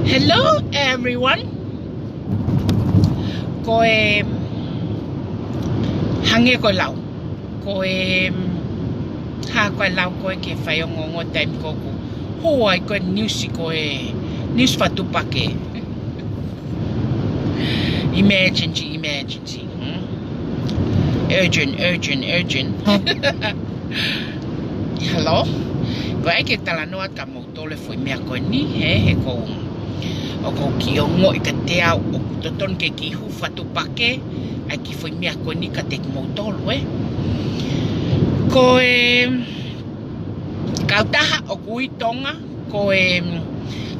Hello everyone. Koe hange ko lau. Koe ha koe lau koe ke whai o ngongo time koku. Hoai koe news koe news whatupake. Emergency. Urgent. Hello. Koe ke tala noa ka mautole foi mea koe ni he ko o ko ki o ngoi ka te au o toton ke ki hu whatupake ai ki foi mea koe ni ka te mautolo ko kautaha o kui Tonga ko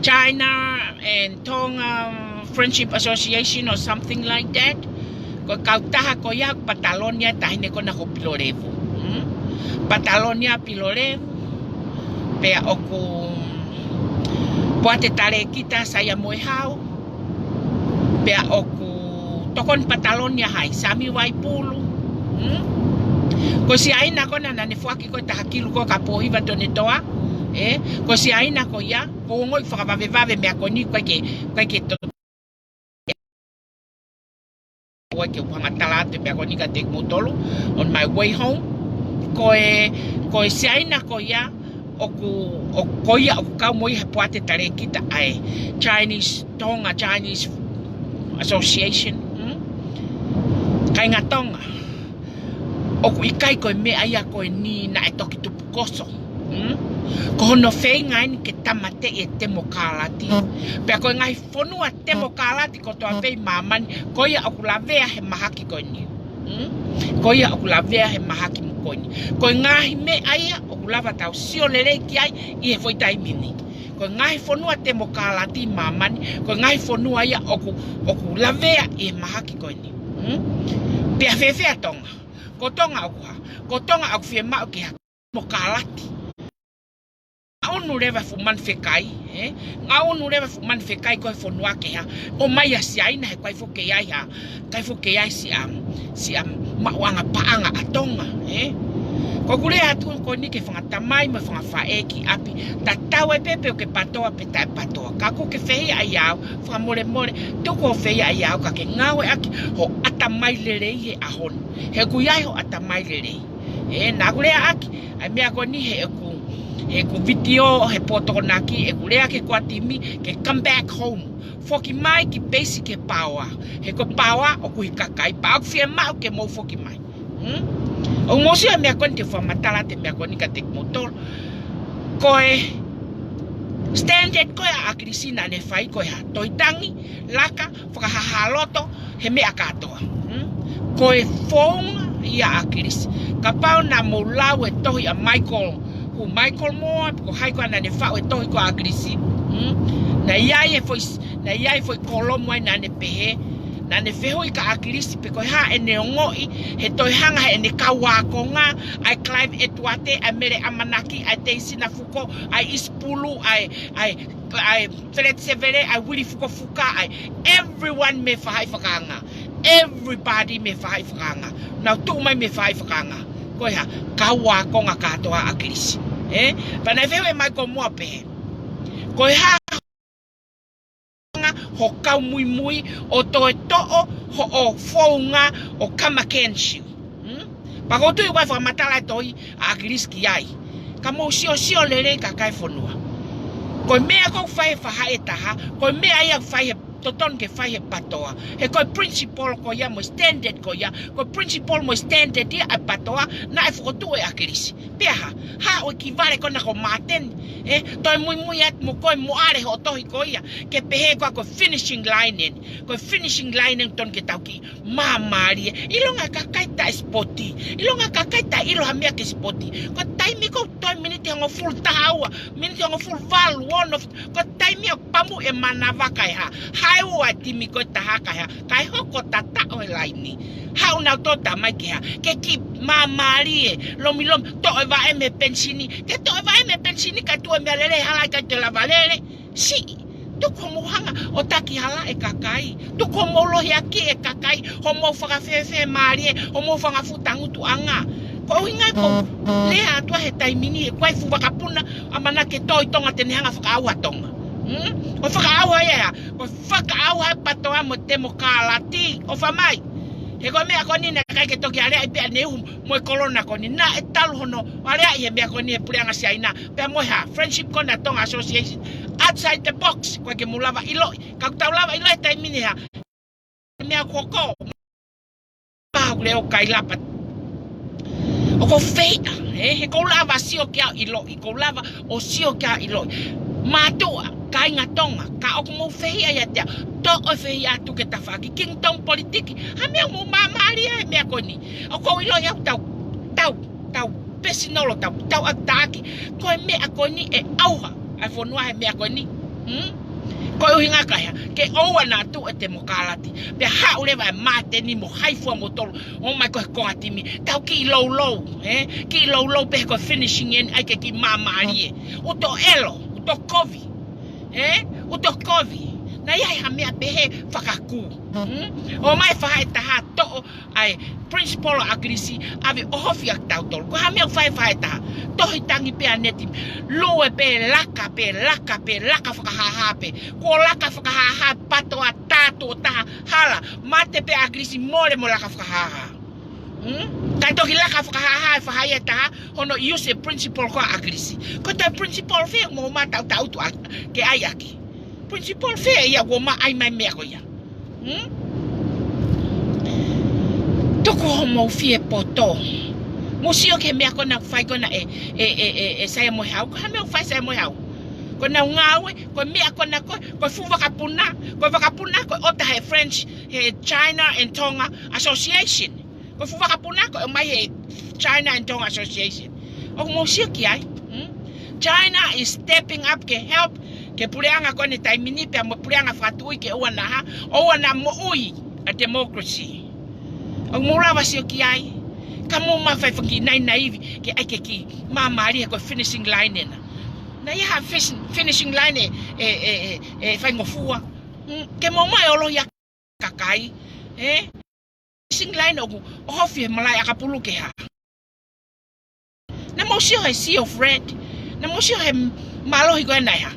China and Tonga Friendship Association or something like that ko kautaha ko ya Patalonia tahine ko na ko Pilorevu Patalonia Pilorevu pea oku poate tare kita saya moe hau pea oku tokon Patalonia hai sami waipulu ko si aina ko na ne fuaki ko tahakilu ko kapohi va tone toa ko si aina ko ya ko ngoi whakavavevave mea ko ni kwa ke to kwa ke uhangatalate mea ko ni ka tek mutolo on my way home ko si aina ko ya o koia o ka moi he poate tare kita ai Chinese Tonga Chinese Association kai nga Tonga o ku ikai ko me ai ko ni na e toki tu koso ko no fei ngai ke tamate e temokalati pe ko ngai fonu a temokalati ko to fei maman koia o ku lavea he mahaki ko ni koia o ku lavea he mahaki ko ni ko ngai me ai lava tau sio lele ki ai I foi tai mini ko ngai fonua te mokalati maman ko ngai fonua ia oku lavea I mahaki ko ni pe fefe Tonga ko Tonga aku fie ma ki mokalati onu leva fu man fekai onu leva fu man fekai ko fonua ke ha o mai asia ina ko fo ke ai ha kai fo ke ai si am ma wanga paanga Tonga ko kule atu ko ni ke fanga mai ma fanga faeki api tatawe pepe ke patoa peta patoa ka ko ke fei ayau fa mole to ko fei ayau ka ke ngawe aki ho atamai lere he ahon he ku yai ho atamai lere na kule aki ai mea ko ni he ku video he poto naki kule aki ko atimi ke come back home foki mai ki basic ke power he ko power o ku hikakai pa fie ma ke mo foki mai o mosi a mea konti fa matala te mea koni ka tek motor koe standard koe a krisina ne fai koe ha toitangi laka whakahahaloto he mea katoa koe fonga ia a kris ka pau na moulau e tohi a Michael Moore ko hai koe na ne fau e tohi ko a krisi na iai foi kolomo ai na ne pehe na ne fehoi ka akirisi pe ko ha ene ngoi he toi hanga he ne kawa konga ai climb etuate a mere amanaki a te sina fuko ai ispulu ai flet severe ai wili fuka ai everyone me fahai fakanga everybody me fahai fakanga na tu mai me fahai fakanga ko ha kawa konga katoa akirisi pa na fehoi mai ko mo pe ko ha ho kau mui o toe to'o ho o founga o kamakenshu pa ko tui wai whamatala toi a kiriski ai ka mo sio lere ka kai fonua ko mea ko fai whahae taha ko mea ia fai toton ke fai patoa he ko principal ko ia mo standard ko ia ko principal mo standard ia a patoa na e foto e a kirisi pea ha o ki vale ko na ko maten toi mui at mo ko mo are ho tohi ko ia ke pehe ko finishing line ton ke tauki mamari ilonga ka kaita spoti ilonga ka kaita ilo hamia ke spoti ko time ko toi minute ngo full tawa minute ngo full val one of ko time pamu e manava kai ha hai wa timi ko tahaka ha kai hoko tata o laini ha una tota mai ke ki mamari lomilom to va me pensini ke to va me pensini ka tu me lele hala ka te la valere si tu como hanga o taki hala e kakai tu como lo yaki e kakai homo fanga fefe mari homo fanga futangu tu anga ko inga ko le atua he taimini e kwai fu bakapuna amana ke toi tonga tene hanga whakaaua tonga O whakaaua ia, o whakaaua patoa mo te mo kālati, o whamai. He koe mea koni na kai ke toki area i pia neu mo e korona koni. Na e talu hono, area i he mea koni e pureanga si aina. Pea mo ha, Friendship Kona Tonga Association. Outside the box, koe ke mulava iloi. Kau tau lava iloi tai mini ha. Mea koko. Pahu leo kai lapat. O ko feita, he kou lava sio kia iloi, kou lava o sio kia iloi. Mātua, kai ngā tonga, ka oku mou whehia ia tea, to o whehia atu ke tawhaki, kingdom politiki, ha mea mou māmaria e mea koni. O kou iloi au tau, pesinolo tau ataaki, koe mea koni e auha, ai whanua he mea koni. Koe uhinga kaia, ke oua nā tu e te mokalati. Pea hau lewa e mate ni mo haifua mo tolu. O mai koe koha timi. Tau ki lou, ki lou pehe koe finishing en aike ki mamari e. Uto elo, uto kovi. Uto kovi. Na iai ha mea pehe whakaku. O mai whaha e taha to'o ai principal agrisi ave ohofi ak tau tolu. Ko ha mea whaha e taha. Tohi tangi pea neti. Loe pe laka whakahaha pe. Ko laka whakahaha patoa tātou taha hala. Mate pe agrisi mole mo laka whakahaha. Kai toki laka whakahaha e whahai e taha. Hono use principal ko agrisi. Ko tai principal whea mo matau tautu ke ai aki. Principal whea ia ko ma ai mai mea ko ia. Toko homo fie poto. Musio ke mea kona whai kona e saia mo hau. Ko ha mea whai saia mo hau. Kona ngawe, ko mea kona ko fu wakapuna. Ko wakapuna ko ota he French, he China and Tonga Association. Ko fu wakapuna ko mai he China and Tonga Association. O musio ki ai. China is stepping up ke help ke pureanga kone taimini pe mo pureanga whatui ke oana ha. Oana mo ui a democracy. O murawa sio ki ai. Kamo mawhai whangi nai naivi ke aike ki mamari ko finishing line ena. Na ia finishing line e whaingofua. Ke mo mai olo ia kakai. Finishing line oku ohofi e malai akapulu ke ha. Na mosio he sea of red. Na mosio he malohi ko enai ha.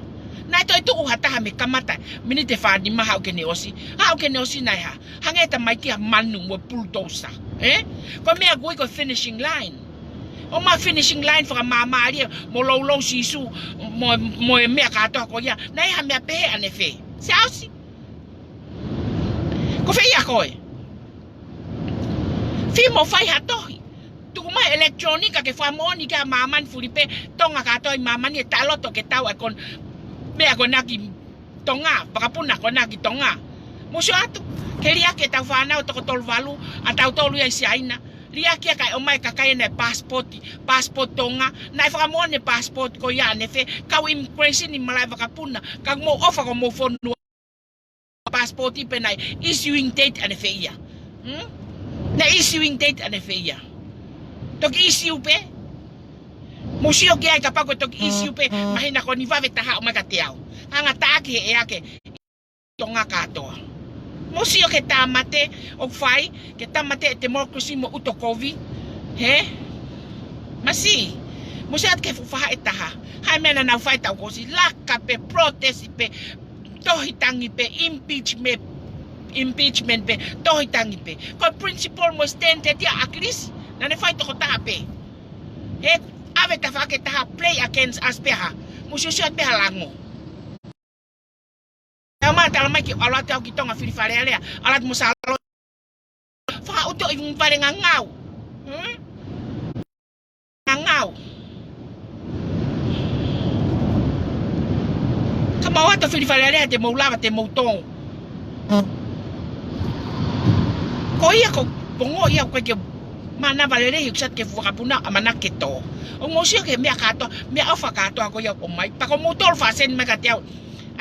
Na toi tuku hataha me kamata mini te whani maha o ke ne osi. Ha o ke ne osi nai ha. Hangeta mai kia manu mo bulldozer. Ko mea gui ko finishing line. O ma finishing line whaka mamari mo lau sisu mo e mea katoa ko ia. Na iha mea pehe ane whe. Se ausi. Ko whe ia koe. Whi mo whai hatohi. Tuku mai elektronika ke whamoni ka maman furipe tonga katoa i mamani e taloto ke tau e kon mea ko naki tonga. Pakapuna ko naki tonga. Musio atu. Ke ria ke tau whanau toko tolu walu a tau tolu ia isi aina. Ria kia kai o mai kakai na passport tonga. Na i whakamone passport ko ia ne whe. Kau immigration i malai wakapuna. Kau mo ofa ko mo whonua passport i penai. Issuing date ane whe ia. Na issuing date ane whe ia. Toki issue pe. Musio kia i kapako toki issue pe. Mahina ko ni wawe taha o mai ka te au. Hanga taaki he ake tonga katoa. Musio ke tamate o whai, ke tamate e democracy mo utokovi. Masi. Musio at ke whaha e taha. Hai mena nau whai tau kosi. Laka pe, protest pe, tohitangi pe, impeachment pe, tohitangi pe. Ko principal mo stand te tia akris. Nane whai toko taha pe. Ave ta whake taha play against us pe ha. Musio sio at pe halango. Tala mai ki alat tau ki tonga whiriwhare alea. Alat mo sa alo. Whakauto i mwhare ngangau. Ngangau. Ka mawata whiriwhare alea te maulawa te mautong. Ko ia ko pongo ia koe ke mana valere hiksat ke whakapuna amana ke to. O mosio ke mea katoa, mea awha katoa ko ia o mai. Pako mautol whasen me ka te au.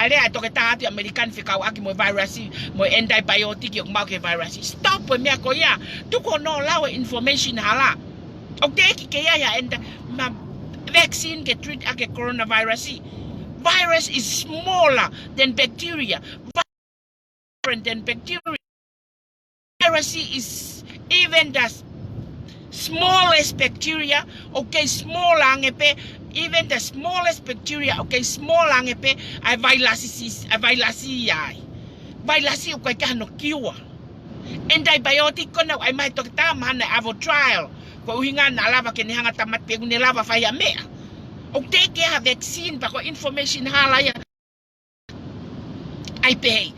Ale ato ke tahati American fikau aki mo virus mo antibiotic yung mau ke virus. Stop po mea ko ya. Tuko no lawe information hala. Okay ki ya and vaccine ke treat ake coronavirus. Virus is smaller than bacteria. Different than bacteria. Virus is even the smallest bacteria. Okay, small ang epe Even the smallest bacteria, okay, small lang pe, ay vailasi yai. Vailasi okay ka no kiwa. Antibiotic ko na ay may to tama na avo trial. Ko uhinga na lava ke ni hanga tamat pe ni lava fa ya me. Og teke ha vaccine pa ko information hala ya. Ay pe.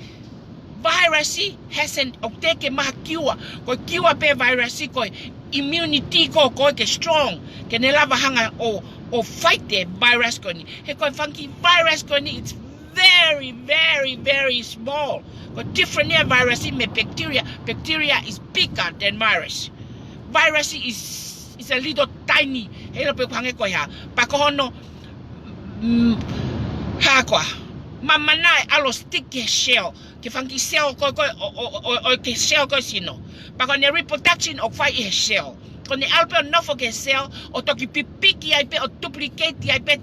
Virus hasn't og teke ma kiwa. Ko kiwa pe virus ko immunity ko ke strong. Ke ni lava hanga o fight the virus ko ni. He ko funky virus ko ni, it's very, very, very small. But different virus me bacteria. Bacteria is bigger than virus. Virus is a little tiny. Hello pe hange ko ya. Pa ko no ha kwa. Mamanai alo sticky shell. Ke funky cell ko o ke shell ko sino. Pa ko ne reproduction of fight shell. Kon ni alpe no for ke cell o to ki pipiki ai pe o duplicate ai pe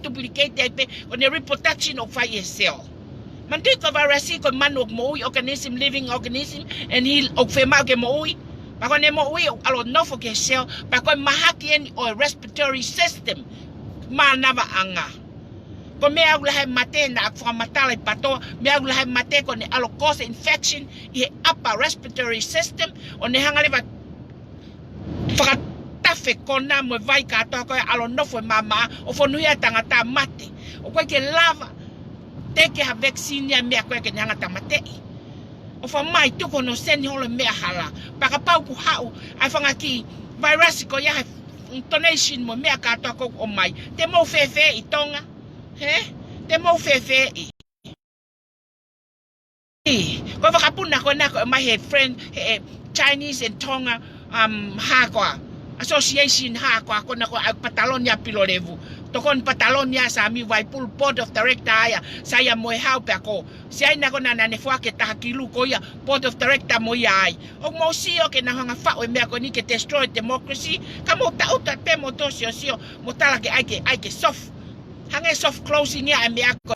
kon ni reproduction of fight cell. Man dit ko virus ko man og moi organism living organism and heal og fema ke moi. Pa kon ne moi alo no for ke cell pa ko mahaki o respiratory system manava anga. Ko me agula mate na fra matala pato me agula mate ko ni alo cause infection i upper respiratory system o ne hanga leva tafe kona mo vai ka to ko alo no fo mama o fo nuia tangata mate o ko ke lava teke ha vaccine ya me ko ke nyanga tamate o fo mai to ko no seni holo me hala pa ka pau ku hau ai fanga ki virus ko ya intonation mo me ka to ko o mai te mo fefe itonga te mo fefe ko fa kapuna ko na ko my friend Chinese and Tonga ha association ha ko na ko Patalonia pilolevu to kon Patalonia sa mi vai full board of director ya saya mo ha pa ko sia na ko na ne fwa ke ta kilu ko ya board of director mo ya o mo si o ke na hanga fa o me ko ni ke destroy democracy kamo ta uta pe mo to sio mo tala ke ai ke soft hanga soft closing ya me ko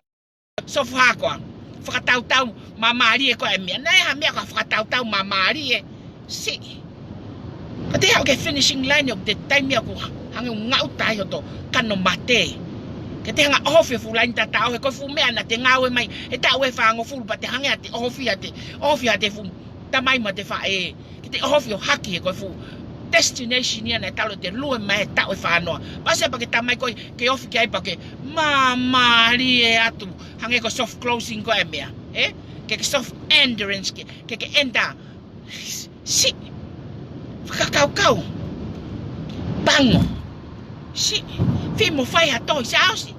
soft ha ko fa tau mamari ko me na ha me ko fa tau mamari si. Pati ako finishing line of the time ako hanggang ngau tayo to kano mate. Kati hanga ofi fulain ta tao ko fu me na te ngawe mai e tawe fa ngo ful pati hanga te ofi ate fu tamai ma te fa kiti ofi haki ko fu destination ya na talo te lu mai tawe fa no. Base pa kita mai ko ke ofi kai pa ke mama ri atu hanga ko soft closing ko emia ke soft endurance ke enda si kakau bango si fi mo fai hato sao si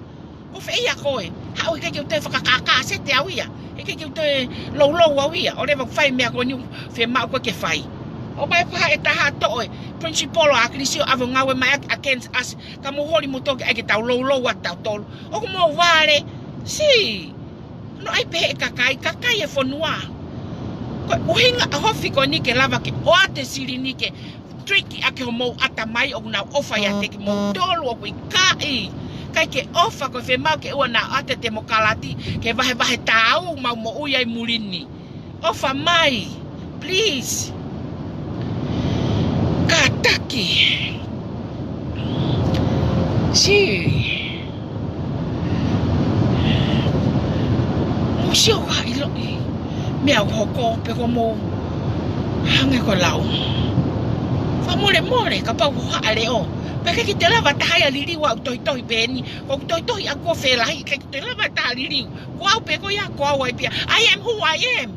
o fe ya koe ha o ke te fakaka se te awia e ke te lo awia o le fai me ko ni fe ma ko ke fai o mai fa eta hato e principal a krisio avonga we mai against us kamo holi mo to ke ta lo wa ta tol o mo vale si no ai pe kakai e fonua uhinga hofi ko ni ke lava ke o ate siri ni ke tricky ake mo ata mai o na ofa ya te mo tolo ko kai ke ofa ko fe mau ke o na ate te mo kalati ke vahe tau mau mo uya mulini ofa mai please kataki si mo sio ka ilo mea hoko pe ko mo hanga ko lau fa more ka pa ha ale o pe ke te lava ta ya lili wa toi beni ko toi ako fe la ke te lava ta lili ko au pe ko ya ko wa pia I am who I am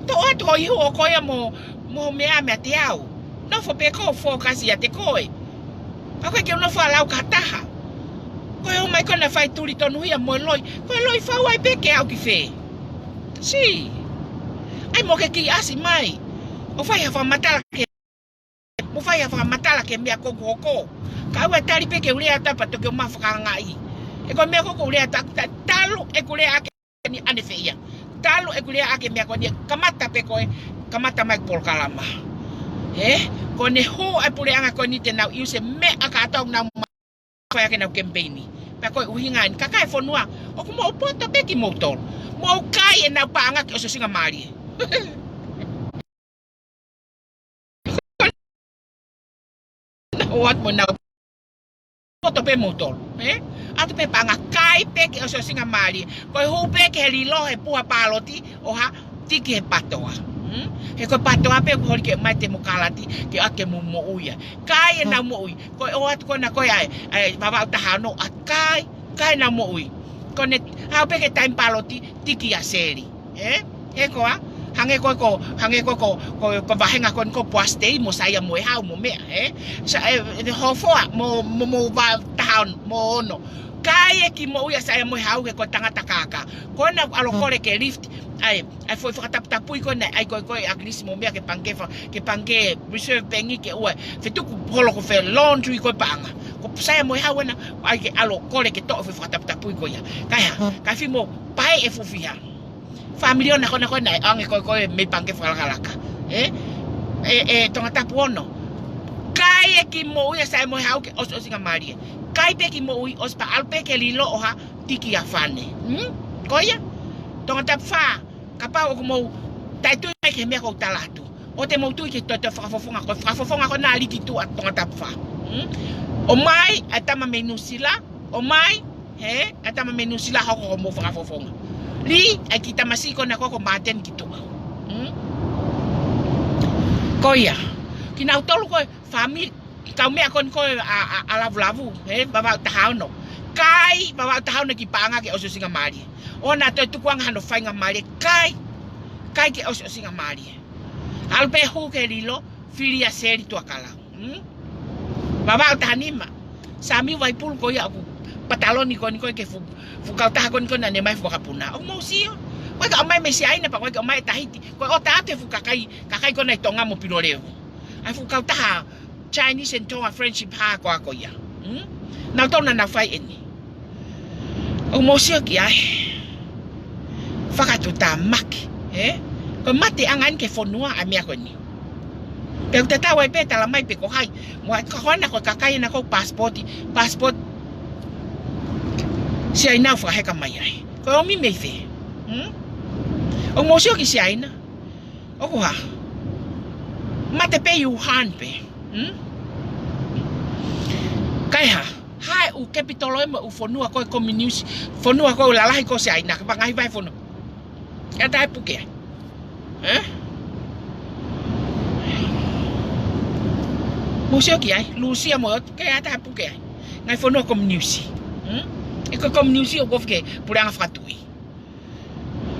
to yu o ko ya mo mea me te au no fo pe ko fo kasi ya te koi pa ko ke no fo lau ka taha ko o mai ko na fai tuli tonu ya mo loi ko loi fa wa pe ke au ki fe si ai mo ke ki asi mai o fai fa matala ke mo fai fa matala ke me ko ko ka wa tali pe ke ule ata pa to ke ma fa ngai e ko me ko ule ata talu e kule ake ni ane feia talu e kule ake me ko ni kamata pe ko kamata mai por kalama ko ne ho ai pule anga ko ni te na use me aka tong na ko ya ke na campaign pa ko uhingan kakai fonua o ko mo poto pe ki motor mo kai na pa anga ke so singa mali what mo na foto pe motor atu pe panga kai pe ke o so singa mali ko hu pe ke li lo he pua paloti o ha tiki he patoa he ko patoa pe ko ke mai te mokalati ke ake mo uia kai na mo ui ko o atu ko na ko ai baba ta hano a kai na mo ui ko ne ha pe ke time paloti tiki a seri he ko a hange ko vahenga ko poastei mo saya mo ha mo me sa ho fo mo va town mo no kai ki mo uia saya mo ha ko tangata kaka ko na alo kore ke lift ai foi tap tapui ko na ai ko aglis mo me ke pange reserve pengi ke o fe tu holo ko fe laundry ko panga ko saya mo ha na ai ke alo kore ke to foi tap tapui ko ya kai fi mo pai e fufia family ona kona ange ko me pange falaka tonga tapuono kai ki mo uia sai mo ha ke os singa maria kai pe ki mo ui os pa alpe ke lilo oha tiki afane koia tonga tapfa kapa o mo tai tu ke me ko talatu o te mo tu ke to fafofonga ko na liki tu tonga tapfa o mai atama menusila o mai atama menusila ko mo fafofonga li akita masiko na ko maten gitu koia kina utolu ko family kau me akon ko alavu baba tahano kai baba tahano ki panga ke oso singa mali ona to tu kwang hano fainga mali kai ke oso singa mali alpe hu ke lilo filia seri tu akala baba tahanima sami vai pul ko ya aku pataloni kon ko ke fu kau tah kon na ne mai fu kapuna o mo sio ko ka mai me si ai na pa ko mai tahiti ko o ta te fu kakai ko na tonga mo pinoleo ai fu kau tah Chinese and Tonga friendship ha ko ya na to na fai eni o mo sio ki ai fakatu ta mak ko mate angan ke fonua a mia ko ni pe ta tawa pe ta la mai pe ko hai mo ka na ko kakai na ko passport si ai na fa he ka mai ai ko mi me fe o mo sio ki si ai na o ko ha mate pe yu han pe kai ha hai u capitolo mo u fonua ko community fonua ko la la ko si ai na ba ngai vai fono ya dai puke mo sio ki ai lucia mo ke ata puke ngai fonua community e ko community o gofke puranga fatui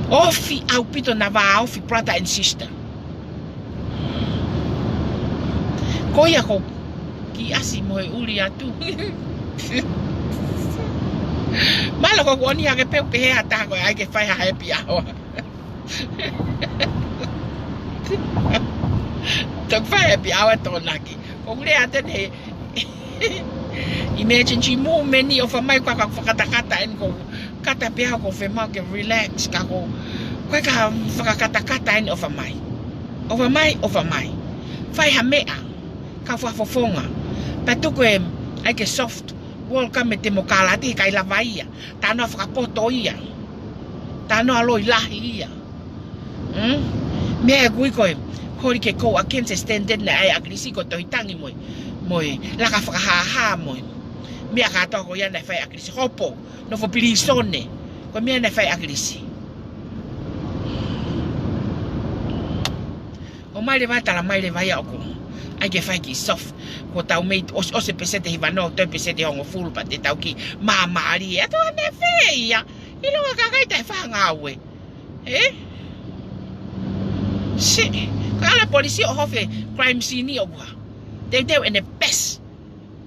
ofi au pito na va ofi brother and sister ko ya ko ki asi mo e uli atu malo ko oni age pe pe ata ko ai ke fai happy hour tak fai happy hour to naki ko ule ate ne imagine chi mo many of my kwa kata en ko kata pe ko fe ma ke relax ka ko kata en of my fai hamea ka fofonga patu ko ai ke soft welcome te mokalati kai lavaia tano fa poto ia tano aloi lahi ia me gui ko hori ke ko against standard na ai agrisi ko to hitangi moi la ka fa ha moi me ka to ko ya na fa agrisi hopo no fo pilisone ko me na fa agrisi o mai le vata la mai le vai ko ai ke fai ki soft ko tau mei o se pesete hi vano to pesete hongo full pa te tau ki mama ali e to ne feia i lo ka kai te fa ngawe si kala polisi o hofe crime scene o wa te in the best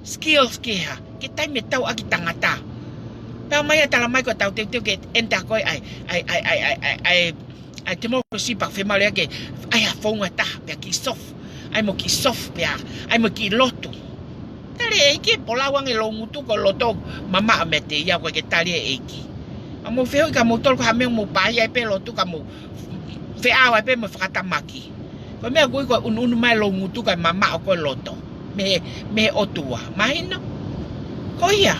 skills ke ha ke tai me tau aki tangata pa mai ta la mai ko tau te ke enta ko ai te mo si pa fe male ke ai a fonga ta pe ki soft ai mo ki soft pe ai mo ki loto tale e ke polawang e longutu ko loto mama mete ya ko ke tale e ki amo feo ka motor ko hame mo pa ya pe loto ka mo fe awa pe mo fakata maki ko me ko unu mai longutu ka mama ko loto me otua mai no ko ya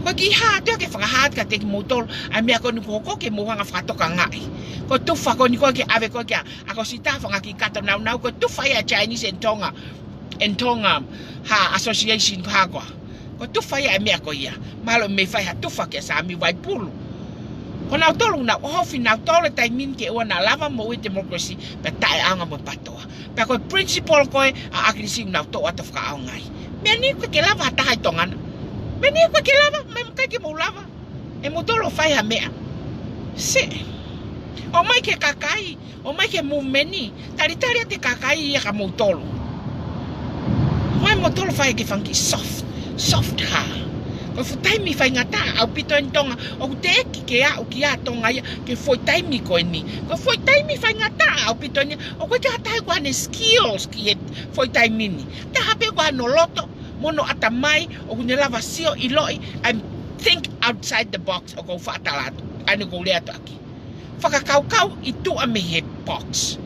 ko ki ha te ke fakahat ka te motor ai me ko ko ke mo hanga fato ka ngai ko tu fa ko ni ko ke ave ko ke ako sita fa ki kato na ko tu fa ya Chinese and Tonga ha association ha ko Ko tufa ia mea ko ia. Malo me fai ha tufa ke sa mi vai pulu. Ko na tolu na hofi na tole tai min ke ona lava mo i democracy pe tai anga mo patoa. Pe ko principle ko a agresive na to ata fa au ngai. Me ni ko ke lava ta hai tongana. Me ni ko ke lava me ka ke mo lava. E mo tolo fai ha mea. Se. O mai ke kakai, o mai ke mumeni. Tari te kakai ia ka mo tolo. Mai mo tolo fai ke fanki soft ha. Ko futai mi fai ngata au pito entonga o te ki ke a o ki a tonga ia ke foi tai mi ko ni. Ko foi tai mi fai ngata au pito ni o ko ka tai kwa ne skills ki foi tai mini. Ta hape kwa no loto mono atamai o ne lava sio iloi and think outside the box o ko fatalato. Ani ko le ato aki. Whakakau i tu a me he box.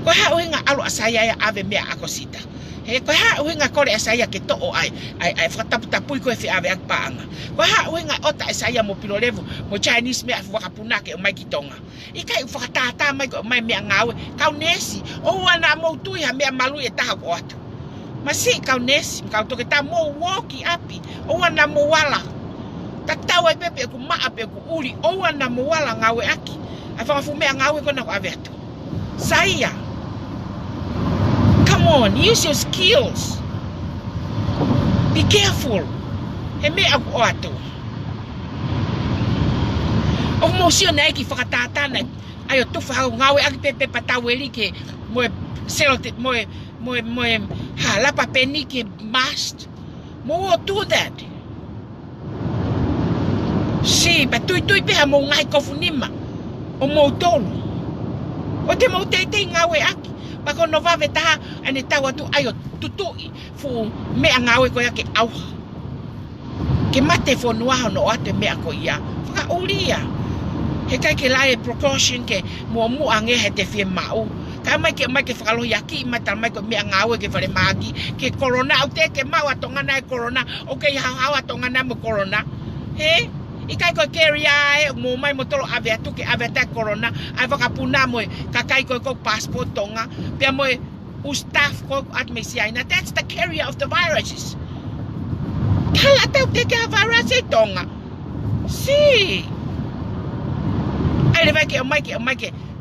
Ko ha uhinga alu asaya ya ave mea akosita. He ko ha uhinga kore asaya ke to o ai whakataputapui ko e whi ave akpaanga. Ko ha uhinga ota asaya mo pilo levu mo Chinese mea whakapunake o mai ki tonga. Ikai whakatata mai ko mai mea ngawe. Kau nesi o wana mo tui ha mea malu e taha ko atu. Masi kau nesi kau toke ta mo woki api o wana mo wala. Tatau e pepe ku maa pe ku uri o wana mo wala ngawe aki. Ai whakafumea ngawe kona ko ave atu. Saia. Come on, use your skills. Be careful. He me aku o atu. O mo sio na eki whakatata na ayo tufa hau ngawe aki pepe patau eli ke moe selote moe lapa peni ke must. Mo do that. Si, patui peha mo ngai kofu nima. O mo tolu. O te mo te ngawe aki. Bako no vave taha ane tawa tu ayo tutui fu mea ngawe ko ya ke au. Ke mate fo nuaho no ate mea ko ia. Whaka ulia. He kai ke lae precaution ke mua ange he te fie mau. Ka mai ke whakalo yaki mata mai ko mea ngawe ke whare maagi. Ke corona au te ke mau atongana e corona. O ke hau atongana mo corona. He? Ikai ko carry ai mo mai motolo ave atu ke ave ta corona ai wakapuna mo kakai ko passport tonga pe mo u staff ko at mesiaina. That's the carrier of the viruses. Kala tau te ke virus e tonga. Si. Ai le vai ke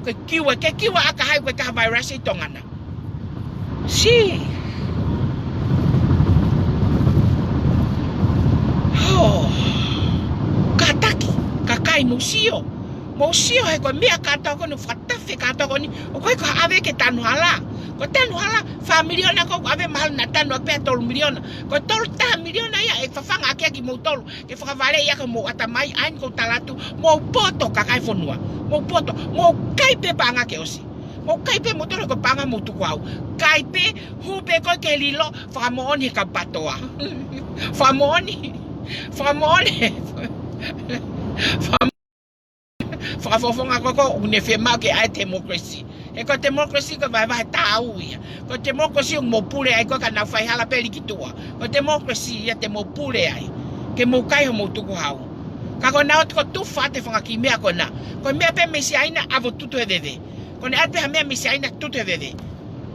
ko kiwa aka hai ko ka virus e tonga na. Si. Oh. Kakai musio he ko mea kata ko no fatafe kata ko ni o ko ave ke tanu hala familiona ko ave mal na tanu pe tol miliona ko tol ta miliona ya e fafanga ke ki mo tol ke fa vale ya ko mo atamai an ko talatu mo poto kakai fonua mo poto mo kai pe panga ke osi mo kai pe mo tol ko panga mo tu kwau kai pe hu pe ko ke lilo fa mo oni ka patoa fa mo oni Whakafofonga koko une whema ke ai democracy. E ko democracy ko vai tau ia. Ko democracy mo pule ai ko kana whai hala peli ki tua. Ko democracy ia te mo pule ai. Ke mo kai ho mo tuku hau. Ka ko na ko tu fate fonga ki mea ko na. Ko mea pe mesi aina avo tutu e veve. Ko ne ape ha mea mesi aina tutu e veve.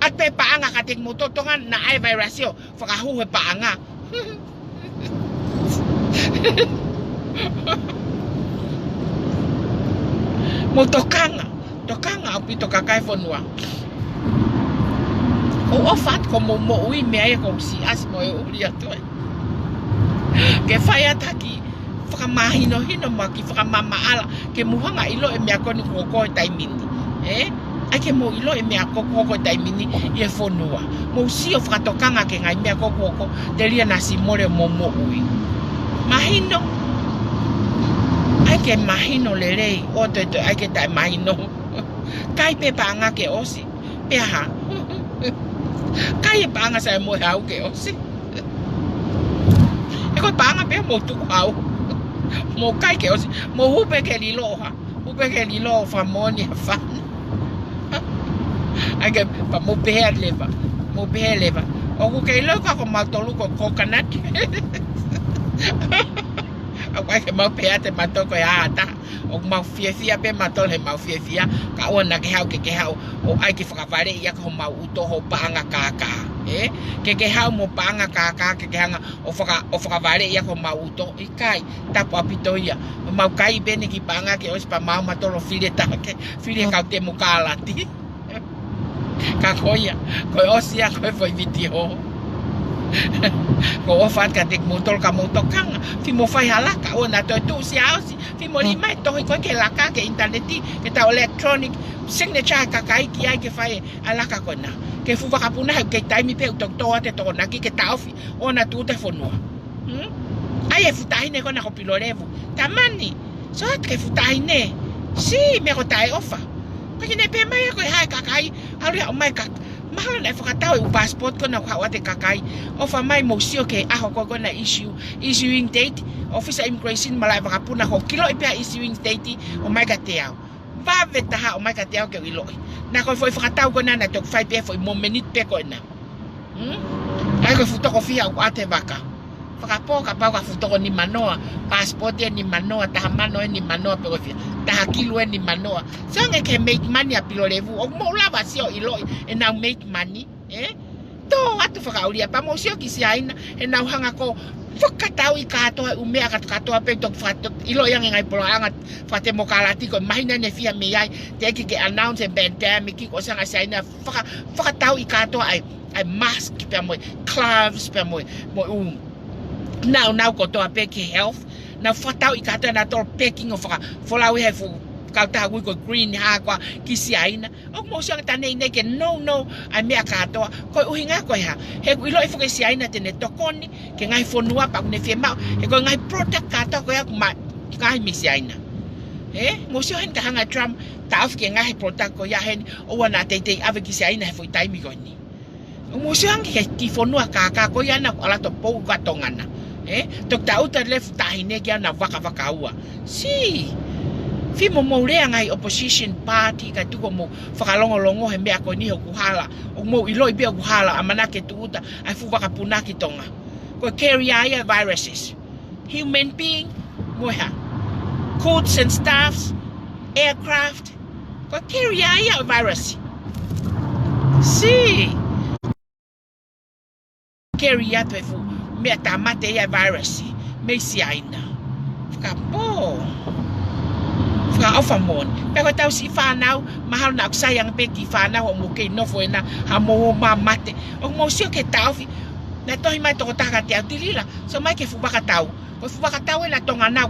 Ape paanga ka tek mo totonga na ai virusio whakahu he paanga. Mo tokanga au pito kakai fonua. O ofat ko mo ui mea ko si as mo e uri atu. Ke whai ataki whakamahino ma ki whakamamaala ke muhanga ilo e mea koni koko e taimini. Ai ke mo ilo e mea koko e taimini i e fonua. Mo si o whakatokanga ke ngai mea koko te ria nasi more mo ui. Mahino. Ai ke mahino lelei o te ai ke tai mahino. Kai pe paanga ke osi. Pe ha. Kai paanga sa mo hau ke osi. E ko paanga pe mo tu hau. Mo kai ke osi. Mo hupe ke lilo ha. Hupe ke lilo fa moni fa. Ai ke pa mo pe leva. Mo pe leva. O ku ke lo ka ko matolu ko coconut. Aku ai mau pea te mato ko ya ata o mau fia pe mato le mau fia ka ona ke hau o ai ke whakaware ia ko mau uto ho panga kaka ke hau mo panga ka hanga o whaka vare ia ko mauto i kai tapo apito ia mau kai bene ki panga ke os pa mau matolo file take file kau te mukalati ka koia ko osia ko foi video ko ofat ka tek motol ka motokang fi mo fai halaka ona to tu si ausi fi mo lima to ko ke laka ke interneti ke ta electronic signature ka kai ki ai ke fai alaka kona ke fu ka puna ke tai mi pe to te to na ki ke ta ofi ona tu te fonua ai e futai ne kona ko pilorevu tamani so ke futai ne si me ko tai ofa ka ne pe mai ko hai ka kai alu ya mai ka mahalo na whakatau u passport ko na whawate kakai ofa mai mo sio ke aho ko na issuing date office immigration malai wakapuna ho kilo ipea issuing date o mai ka te au va vetaha o mai ka te au ke iloi na ko foi whakatau ko na tok 5 pe foi mo minute pe ko na ai ko futo ko fia o ate vaka whakapo ka pau ka futo ko ni manoa passport ni manoa taha manoa ni manoa pe ko fia taha kilo ni manoa so nge ke make money apilo levu o mo lava sio iloi and now make money to atu whakauria pa mo sio ki si aina and now hanga ko whakatau i katoa umea katoa pe tok fato ilo yang ngai polo angat fate mo kalati ko mahina ne fia me ai te ki ke announce and pandemic ki ko sanga saina whakatau i katoa ai mask pe mo gloves pe mo now ko to pe ki health na fatau i katoa na to packing of folau he fu kauta wi ko green ha kwa kisi aina o mo sia ta nei ke no ai me katoa ko uhinga ko ha he ilo i fu ke si aina tene tokoni ke ngai fonua pa ne fema he ko ngai protect katoa ko ya ma ngai mi si aina mo sia hen ta hanga Trump ta af ke ngai protect ko ya hen o wana te ave kisi aina he fu tai mi ko ni mo sia ke ki fonua ka ko ya na ala to po ka tongana tok ta uta left ta hine kia na waka ua si fi mo rea ngai opposition party ka tuko mo whakalongo he mea ko ni ho kuhala o mo iloi bea kuhala amana ke tuuta ai fu waka puna ki tonga ko carrier viruses human being moha codes and staffs aircraft ko carrier virus si carrier to fu me tamate ya virus me si aina kapo fa ofamon pero tau si fanau mahal na sayang pe ki fanau mo ke no foi na hamo mamate o mo sio ke tau na to mai to ta ka te atilila so mai ke fu baka tau ko fu baka tau na tonga na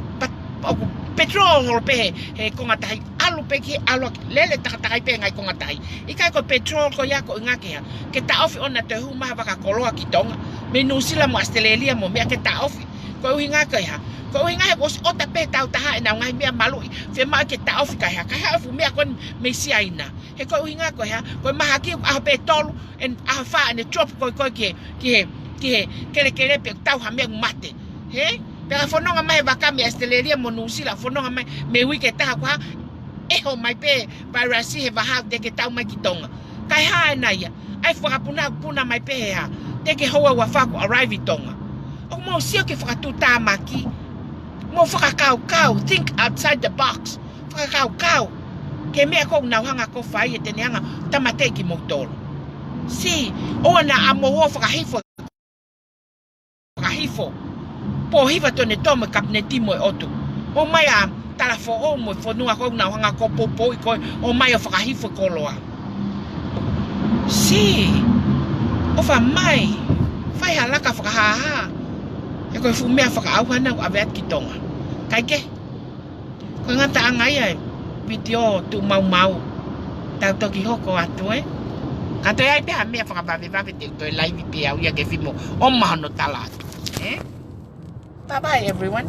petrol ho pe he ko ngatai alu pe ki alu lele ta pe ngai ko ngatai ikai ko petrol ko ya ko ngake ke ta ofi ona te hu ma baka koloa ki tonga menu sila mo Australia mo me ke ta ofi ko hinga ka ya ko hinga he o ta pe tau ta ha na ngai me malu fe ma ke ta ofi ka ha fu me kon me si aina he ko hinga ko ya ko ma ha ki a petrol en a fa ne drop ko ke le pe tau ha me mate he pero fononga mai baka me Australia mo nusila fononga mai me wi ke ta kwa ho mai pe virus he va ha de ke tau mai ki tonga kai ha na ya ai fora puna mai pe ha de ke hoa wa fa ko arrive tonga o mo sio ke fora tu ta maki mo fora kau think outside the box fora kau ke me ko na hanga ko fai e tene hanga tamate ki motor si o na amo ho fora hifo po hiva tone tome kapneti mo otu o mai a tala fo o mo fo nua ko na hanga ko popo ko o mai o fora hifo ko loa si o fa mai fai halaka faka ha e ko fu mea faka au hana avet ki tonga kai ke ko ngata angai ai video tu mau tau toki hoko atu kato ai pe ha mea faka vave te to live pe au ya ke fimo o mahano tala bye bye everyone